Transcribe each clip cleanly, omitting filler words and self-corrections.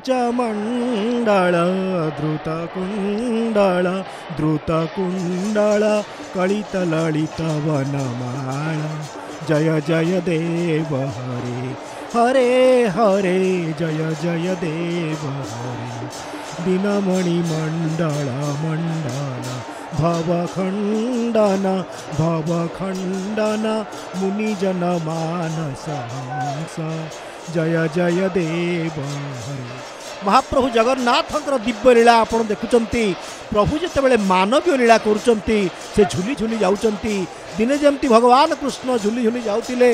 चमण्डल द्रुतकुण्डल द्रुतकुण्डल कलित ललित वनमाला जय जय देव हरे हरे हरे जय जय देव हरे दीनमणि मंडल मंडल भवखंडन भवखंडन मुनिजन मानस हंस जय जय देव हरे। महाप्रभु जगन्नाथ दिव्य लीला आपण देखुचंती। प्रभु जितेबाला मानवीय लीला करुचंती से झुली झुली जाउचंती। दिने जमती भगवान कृष्ण झुली झुली जाउतिले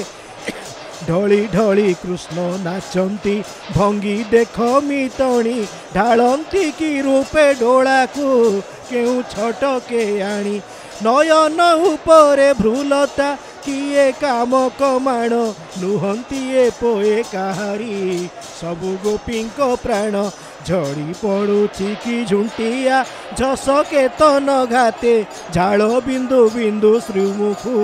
ढली ढली कृष्ण नाचंती भंगी देख मितणी ढालंती कि रूपे डोला को केउ छट के आनी नयन उपरे भ्रुलता किए काम कमाण नुहंती ए पोए काहारी सबु गोपींक प्राण झड़ी पड़ुची कि झुंटिया झस के तन घाते झाड़ बिंदु बिंदु श्रीमुखु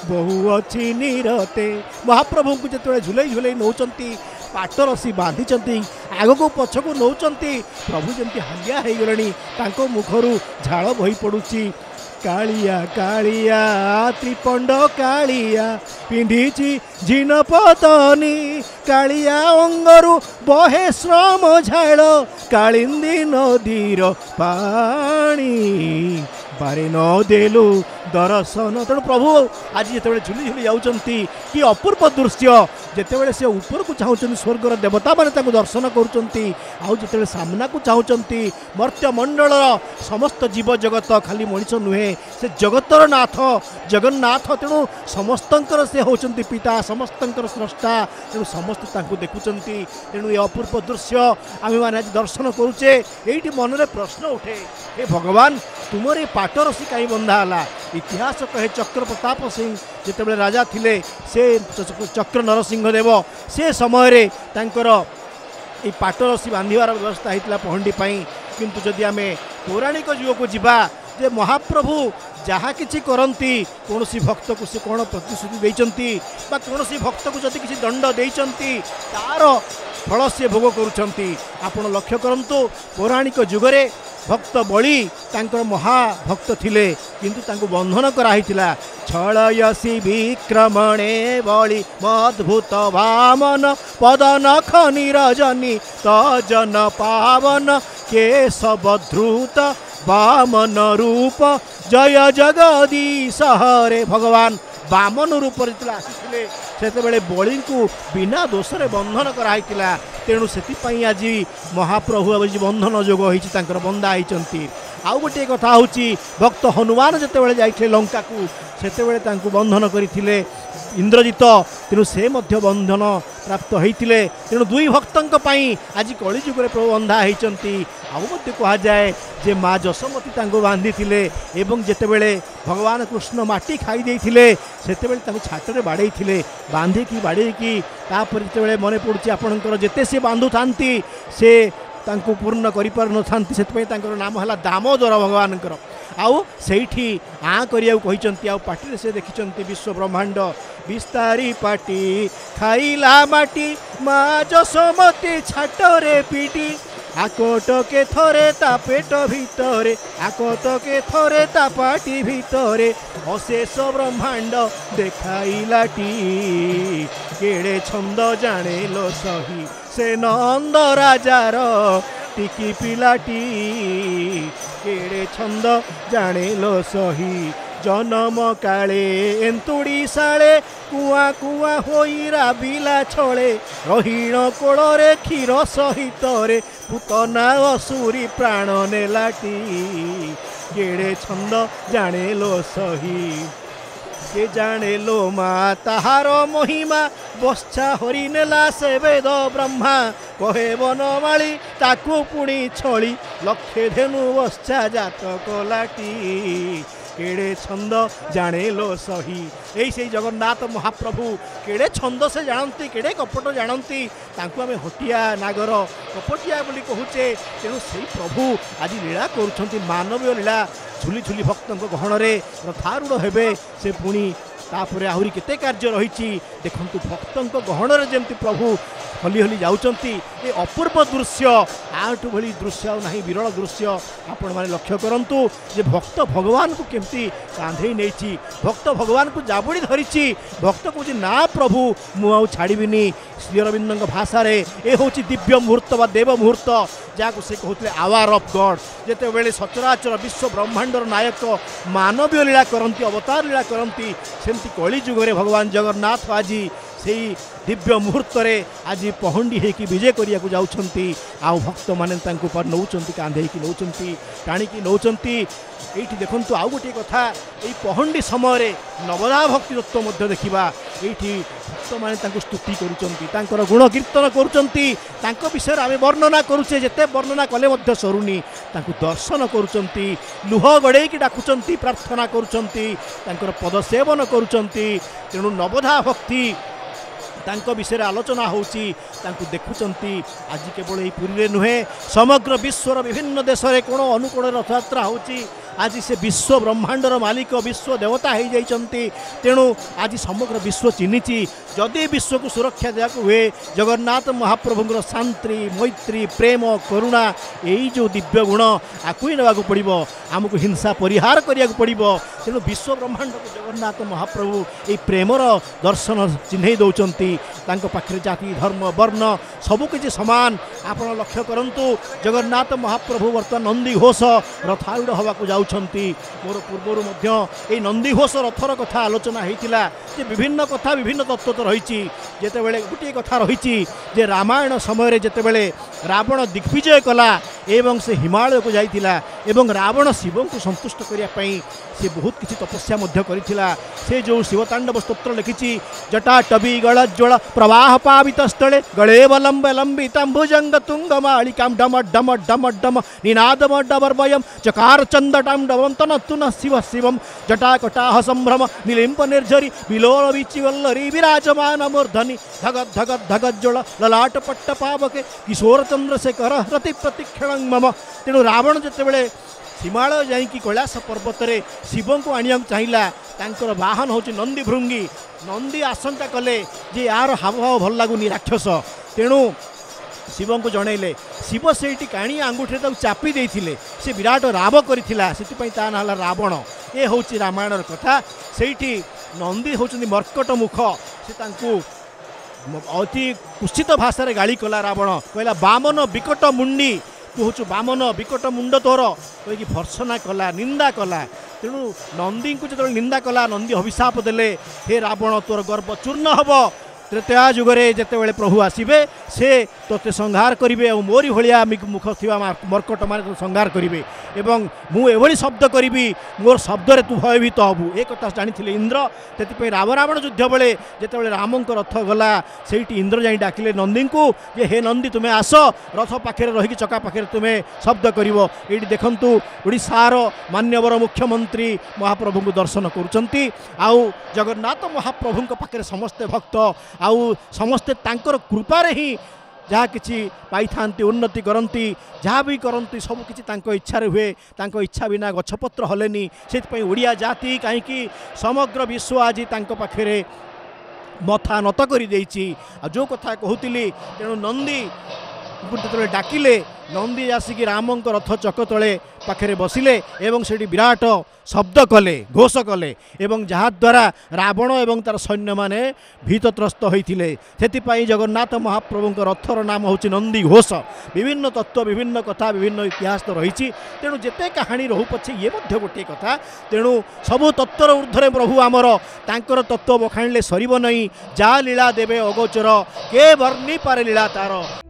बहु अच्छी नीरते। महाप्रभु को जिते झुलै झुलै नौचंती पाट रसी बांधी आग को पछ को नौचंती प्रभु जमती हालिया हो गले तांको मुखरू झाड़ बही पड़ुची कालिया कालिया त्रिपंड कालिया पिंधिची झिन पतनी कालिया अंगरू बहे श्रम झाड़ कालिंदी नदीर पानी बारे न देलु दर्शन। तेणु प्रभु आज जिते झुली झुली जाउचंती कि अपूर्व दृश्य जितेबाला से ऊपर को चाहूँ स्वर्गर देवता मैंने दर्शन करुँच आते सामना को चाहूँगी मर्त्य मंडल समस्त जीव जगत खाली मनीष नुहे से जगतर नाथ जगन्नाथ। तेणु समस्त से होचंती पिता समस्त स्रष्टा तेणु समस्त देखुं। तेणु ये अपूर्व दृश्य आम मैंने आज दर्शन करुचे। ये मनरे प्रश्न उठे हे भगवान तुमर ये पाट रसी कहीं बंधा है। इतिहास कहे चक्र प्रताप सिंह जितेबाला राजा थिले से चक्र नरसिंह देव से समय तांकर ये पाट रसी बांधार व्यवस्था होता पहंडी किंतु जदि आम पौराणिक युग को जीवा जे महाप्रभु जहाँ किसी करती कौन सी भक्त को से कौन प्रतिश्रुति देती कौन सी भक्त को जदि किसी दंड देती तार फल से भोग करुँच। आपण लक्ष्य करंतु पौराणिक जुगरे भक्त बलि तांकर महाभक्त थिले किंतु तांको बंधन कराइथिला छलयसी विक्रमणे बलि मद्भुत वामन पदनख निरजनी तजन पावन केशवधृत वामन रूप जय जगदीश हरे। भगवान वामन रूप आसी से बलि को बिना दोष बंधन कराइथिला। तेणु से आज महाप्रभु आज बंधन जोग होकर बंदा होती। आउ गोटे कथा हूँ भक्त हनुमान जिते जाइए लंका को से बंधन करते इंद्रजित तेणु से बंधन प्राप्त होते। तेणु दुई भक्तों आज कलिजुगे प्रभु बंधा होती। आउ कहुए जे माँ जशोमती बांधी एवं जितेबले भगवान कृष्ण माटी खाई से छाटरे बाड़े बांधिकी बाड़ेकी तापर मन पड़ुची आपणकर जिते सी बांधु था से पूर्ण कर नाम है दामोदर भगवान आउ सेठी आ करिया कहते आउ पार्टी से देखी विश्व ब्रह्मांड विस्तारी पाटी खाइला माटी माँ जशोमती छाटरे पीटी आकोट के थरे ता पेट भितरे आकोट के थरे ता पाटी भितरे अशेष ब्रह्मांड देखाइलाटी केड़े छंद जाने लो सही से नंद राजार टिकी पिलाटी केड़े छंद जाने लो सही जनम काले एंतुड़ी साले कुआ कुआ होइरा बिला छले रहीण कोड़े क्षीर सहित रे पुतना असुरी प्राण नेलाटी केड़े छंद जाने लो सही के जाने लो माँ ताहार महिमा बस्छा हरि नेला से वेद ब्रह्मा कहे बनमाली ताकू पुणी छली लक्षे धेनु बस्छा जात कलाटी केड़े छंद जाने लो सही। यही से जगन्नाथ महाप्रभु केड़े छंद से जानती केड़े कपट जानती तांको आमे हटिया नागर कपटिया बोली कहूचे। तेणु से प्रभु आज लीला करुछंती मानवीय लीला झुली झुली भक्तों गहन रथारूढ़ हेबे से पुणी तापर आहरी केते कार्य रही देखु भक्तों गहन जमती प्रभु हली हली जाउचंती ए अपूर्व दृश्य आठु भली दृश्य आ नहीं विरल दृश्य आपण माने लक्ष्य करंतु जे भक्त भगवान को केमती कांधे नहीं भक्त भगवान को जाबुड़ी धरी भक्त को ना प्रभु मु छाड़बिनी श्री अरविंद भाषा ए हूँ दिव्य मुहूर्त बा देव मुहूर्त जहाँ से कहते आवार ऑफ गॉड जिते बेले सचराचर विश्व ब्रह्मांडर नायक मानवीय लीला करती अवतार लीला करती सेमती कली जुगरे भगवान जगन्नाथ आज से दिव्य मुहूर्त आज पहंडी होकि विजय करने को जाऊँगी आउ भक्त मैंने नौ कांधे नौ टाणिकी नौ ये देखु आउ गोटे कथा ये पहंडी समय नवदा भक्ति तत्व देखा ये भक्त मैंने स्तुति कर गुण कीर्तन कर विषय आम वर्णना करुचे जिते वर्णना कले सरुनी दर्शन कर लुह गड़े डाकुंट प्रार्थना कर पद सेवन करेणु नवधा भक्ति विषय आलोचना होची देखुंट आज केवल ये पुरी नुहे समग्र विश्वर विभिन्न देश में कोण अनुकोण रथयात्रा होची आज से विश्व ब्रह्मांडर मालिक विश्व देवता हो जाती तेणु आज समग्र विश्व चिन्हिची जदि विश्व को सुरक्षा देवा हुए जगन्नाथ महाप्रभुंर शांति मैत्री प्रेम करुणा यही जो दिव्य गुण आपको ही नाक पड़ो आमको हिंसा परिहार करिया पड़ो तेणु विश्व ब्रह्मांड को जगन्नाथ महाप्रभु ये प्रेमर दर्शन चिन्ह दौरान पाखे जाति धर्म वर्ण सबकि सामान आप लक्ष्य करूँ जगन्नाथ महाप्रभु बर्तमान नंदी घोष रथारूढ़ हवा जाउछंती मोर पूर्वर ये नंदी घोष रथर कथा आलोचना होता विभिन्न कथा विभिन्न तत्व तो रही जितेबले गोटे कथा रही जे रामायण समय जितेबले रावण दिग्विजय कला एवं से हिमालय को जाइतिला एवं रावण शिव को संतुष्ट करने से बहुत किसी तपस्या करथिला से जो शिवतांडव स्तोत्र लिखिछि जटा टबी गल ज्वल प्रवाह पावित स्थले गले वलंब लंबितांबुजंग तुंगमालिकां डम डम डम डम निनादम डवर्वयम चकार चंदटां डवंतन तुन शिव शिवम जटा कटाह संभ्रम निलिंप निर्झरी विलोल विचिवल्लरी विराजमान मूर्धनि धगत धगत धगत ज्वल ललाट पट्ट पावके किशोर चंद्रशेखर रति प्रतिक्षण मम तेणु रावण जितेबले हिमालय जाइकी कैलाश पर्वत रे शिव को आनिया चाहिला तांकर वाहन होची नंदी भृंगी नंदी आशंका कले जे यार हावभाव भल लगुनि राक्षस तेणु शिव को जनइले शिव से काणी आंगुठी चापी देथिले से विराट राव करिथिला सेति ता ना रावण ये हूँ रामायण कथा से नंदी होचंदी मर्कट मुख से तांकु अति कुत्सित भाषा गाड़ी कला रावण कहला बामन विकट मुंडी तू हूँ बामन विकट मुंड तोर कहीकि भर्सना कला निंदा कला तेणु नंदी को जो निंदा कला नंदी अभिशाप देले हे रावण तोर गर्व चूर्ण हम त्रेतया जुगरे जितेबाला प्रभु आसबे से तोते संहार करेंगे और मोरी भाया मुख थी मर्कट मान संहार करेंगे एवं मुझे शब्द करी मोर शब्द तू भयभीत हबू एक कथा जानी इंद्र से राम रावण युद्ध बेले जिते राम रथ गला से इंद्र जा डाकिले नंदी को जे हे नंदी तुम्हें आस रथ पाखे रही चका पाखे तुम्हें शब्द कर ये देखु ओडिशार मान्यवर मुख्यमंत्री महाप्रभु को दर्शन करुँच आउ जगन्नाथ महाप्रभु पाखे समस्ते भक्त आउ समस्ते तांकर कृपारे ही जहाँ किसी पाई था उन्नति करती जहाँ भी करती सब किसी इच्छा हुए इच्छा बिना गछपत्र हलेनी से ओडिया जाति कहीं समग्र विश्व आज पाखे मथा नत कर जो कथा कहूली तेणु नंदी जो डाकिले नंदी आसिक राम रथ चक तले पाखे बसिले एवं से विराट शब्द कले घोष कले एवं जहाद्वारा रावण एवं तार सैन्य माने भीतत्रस्त होते से जगन्नाथ महाप्रभु रथर नाम हूँ नंदी घोष विभिन्न तत्व विभिन्न कथा विभिन्न इतिहास तो रही तेणु जिते कहानी रहू पछे ये गोटे कथा तेणु सबू तत्वर ऊर्ध्वे प्रभु आमर तांकर तत्व बखाणिले सरिब नहीं जा लीला देवे अगोचर के वर्णी पारे लीला तार।